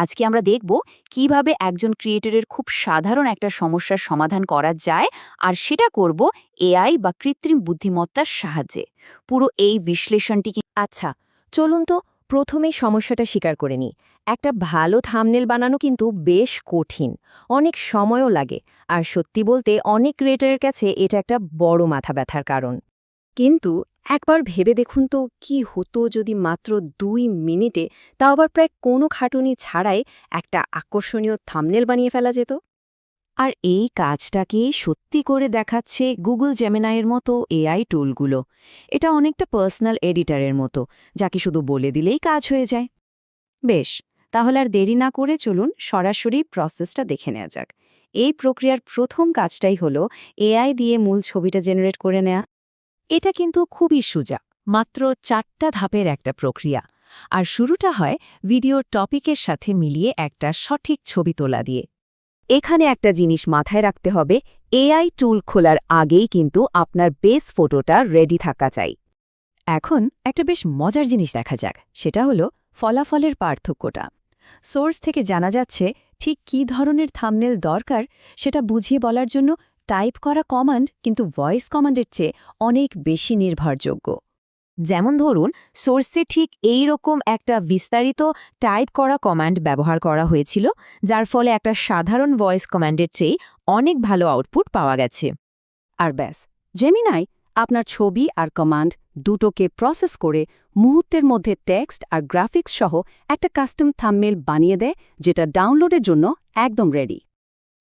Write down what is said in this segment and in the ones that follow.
আজকে আমরা দেখব কিভাবে একজন ক্রিয়েটরের খুব সাধারণ একটা সমস্যার সমাধান করা যায়, আর সেটা করব এআই বা কৃত্রিম বুদ্ধিমত্তার সাহায্যে। পুরো এই বিশ্লেষণটি কি আচ্ছা, চলুন তো প্রথমেই সমস্যাটা স্বীকার করে নিই। একটা ভালো থাম্বনেল বানানো কিন্তু বেশ কঠিন, অনেক সময়ও লাগে, আর সত্যি বলতে অনেক ক্রিয়েটরের কাছে এটা একটা বড় মাথা ব্যথার কারণ। কিন্তু একবার ভেবে দেখুন তো কি হতো যদি মাত্র 2 মিনিটে, তাও আবার প্রায় কোনো খাটুনি ছাড়াই, একটা আকর্ষণীয় থাম্বনেল বানিয়ে ফেলা যেত। আর এই কাজটাকে সত্যি করে দেখাচ্ছে গুগল জেমিনাইয়ের মতো এআই টুলগুলো। এটা অনেকটা পার্সোনাল এডিটরের মতো, যাকে শুধু বলে দিলেই কাজ হয়ে যায়। বেশ, তাহলে আর দেরি না করে চলুন সরাসরি প্রসেসটা দেখে নেওয়া যাক। এই প্রক্রিয়ার প্রথম কাজটাই হলো এআই দিয়ে মূল ছবিটা জেনারেট করে নেয়া। এটা কিন্তু খুবই সোজা, মাত্র 4টা ধাপের একটা প্রক্রিয়া। আর শুরুটা হয় ভিডিওর টপিকের সাথে মিলিয়ে একটা সঠিক ছবি তোলা দিয়ে। এখানে একটা জিনিস মাথায় রাখতে হবে, এআই টুল খোলার আগেই কিন্তু আপনার বেস ফটোটা রেডি থাকা চাই। এখন একটা বেশ মজার জিনিস দেখা যাক, সেটা হলো ফলাফলের পার্থক্যটা। সোর্স থেকে জানা যাচ্ছে ঠিক কী ধরনের থাম্বনেল দরকার, সেটা বুঝিয়ে বলার জন্য টাইপ করা কমান্ড কিন্তু ভয়েস কমান্ডের চেয়ে অনেক বেশি নির্ভরযোগ্য। যেমন ধরুন, সোর্সে ঠিক এই রকম একটা বিস্তারিত টাইপ করা কমান্ড ব্যবহার করা হয়েছিল, যার ফলে একটা সাধারণ ভয়েস কমান্ডের চেয়ে অনেক ভালো আউটপুট পাওয়া গেছে। আর ব্যাস, জেমিনাই আপনার ছবি আর কমান্ড দুটোকে প্রসেস করে মুহূর্তের মধ্যে টেক্সট আর গ্রাফিক্স সহ একটা কাস্টম থাম্বনেল বানিয়ে দেয়, যেটা ডাউনলোডের জন্য একদম রেডি।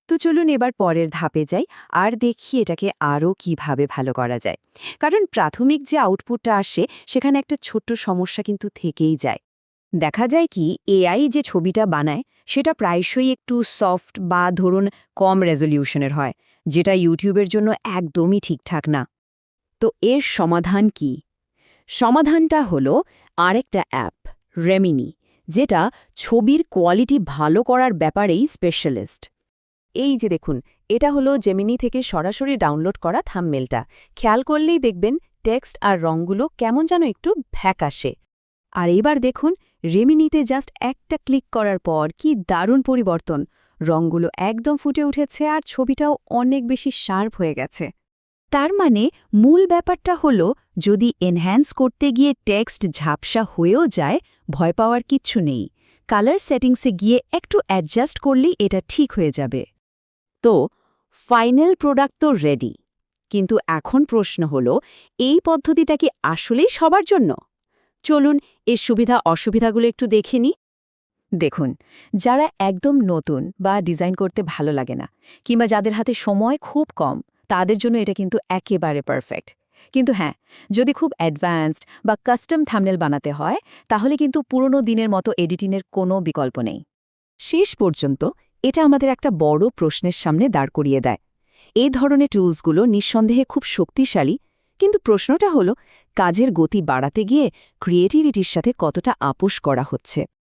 তো চলুন এবার পরের ধাপে যাই আর দেখি এটাকে আরও কিভাবে ভালো করা যায়। কারণ প্রাথমিক যে আউটপুটটা আসে সেখানে একটা ছোট্ট সমস্যা কিন্তু থেকেই যায়। দেখা যায় কি, এআই যে ছবিটা বানায় সেটা প্রায়শই একটু সফট বা ধরুন কম রেজলিউশনের হয়, যেটা ইউটিউবের জন্য একদমই ঠিকঠাক না। তো এর সমাধান কি? সমাধানটা হলো আরেকটা অ্যাপ, রেমিনি, যেটা ছবির কোয়ালিটি ভালো করার ব্যাপারেই স্পেশালিস্ট। এই যে দেখুন, এটা হলো জেমিনি থেকে সরাসরি ডাউনলোড করা থাম্বনেলটা। খেয়াল করলেই দেখবেন টেক্সট আর রঙগুলো কেমন যেন একটু ভ্যাকাশে। আর এবার দেখুন, রেমিনিতে জাস্ট একটা ক্লিক করার পর কি দারুণ পরিবর্তন! রঙগুলো একদম ফুটে উঠেছে আর ছবিটাও অনেক বেশি শার্প হয়ে গেছে। তার মানে মূল ব্যাপারটা হলো, যদি এনহ্যান্স করতে গিয়ে টেক্সট ঝাপসা হয়েও যায়, ভয় পাওয়ার কিচ্ছু নেই। কালার সেটিংসে গিয়ে একটু অ্যাডজাস্ট করলেই এটা ঠিক হয়ে যাবে। তো ফাইনাল প্রোডাক্ট তো রেডি, কিন্তু এখন প্রশ্ন হলো, এই পদ্ধতিটা কি আসলেই সবার জন্য? চলুন এর সুবিধা অসুবিধাগুলো একটু দেখে নিই। দেখুন, যারা একদম নতুন বা ডিজাইন করতে ভালো লাগে না, কিংবা যাদের হাতে সময় খুব কম, তাদের জন্য এটা কিন্তু একেবারে পারফেক্ট। কিন্তু হ্যাঁ, যদি খুব অ্যাডভান্সড বা কাস্টম থাম্বনেল বানাতে হয়, তাহলে কিন্তু পুরনো দিনের মতো এডিটিংয়ের কোনো বিকল্প নেই। শেষ পর্যন্ত এটা আমাদের একটা বড় প্রশ্নের সামনে দাঁড় করিয়ে দেয়। এই ধরনের টুলসগুলো নিঃসন্দেহে খুব শক্তিশালী, কিন্তু প্রশ্নটা হলো, কাজের গতি বাড়াতে গিয়ে ক্রিয়েটিভিটির সাথে কতটা আপোস করা হচ্ছে।